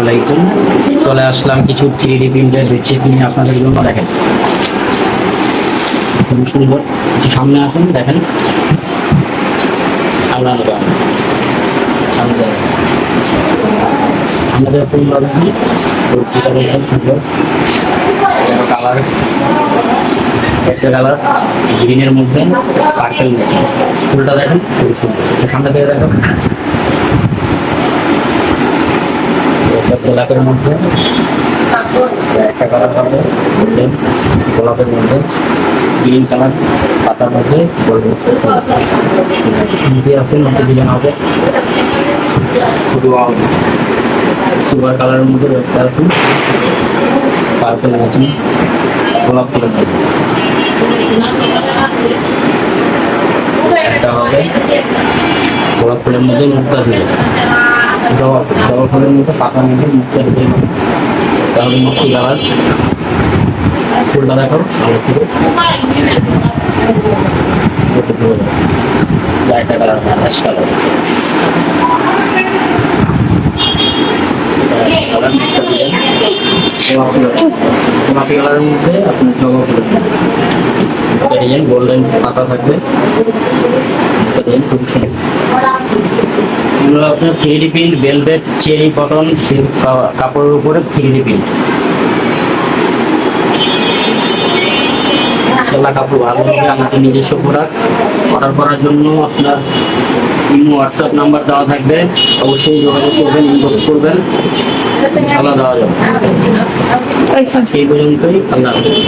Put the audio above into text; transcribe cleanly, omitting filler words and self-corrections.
আলাইকুম। চলে আসলাম কিছু 3D প্রিন্টের বেডশিট নিয়ে আপনাদের জন্য। দেখেন খুবই সুন্দর। একটু সামনে আসুন, দেখেন সামনে সামনে আমাদের ফুল দেখেন, সুন্দর কালার, একটা কালার গ্রিনের মধ্যে পার্পেল মধ্যে। ফুলটা দেখেন খুবই সুন্দর। সামনে থেকে দেখেন গোলাপের মধ্যে একটা কালার হবে, গোলাপের মধ্যে গ্রিন কালার, পাতার মধ্যে নিচে আছে, নিচে ডিজাইন হবে সুপার কালারের মধ্যে একটা আছে, পার্পেল আছে, গোলাপ ফুলের মধ্যে একটা হবে, গোলাপ ফুলের মধ্যে মুক্তা দিয়ে জবা ফুলের মধ্যে পাতার মধ্যে মুক্তা দিয়ে, তাহলে মিষ্টি কালার। ফুলটা দেখো লাইটটা কালার, অ্যাশ কালার, গোলাপি কালারের মধ্যে আপনার জবা ফুলের ডিজাইন, গোল্ডেন পাতা থাকবে ডিজাইন, খুব সুন্দর। আপনার 3D print, velvet, cherry cotton, silk কাপড়ের উপরে 3D প্রিন্ট। কাপড় ভালো হবে। আমাদের নিজস্ব প্রোডাক্ট। অর্ডার করার জন্য আপনার ইমো হোয়াটসঅ্যাপ নাম্বার দেওয়া থাকবে, অবশ্যই যোগাযোগ করবেন, ইনবক্স করবেন, ইনশাআল্লাহ দেওয়া যাবে। এই পর্যন্তই, আল্লাহ হাফেজ।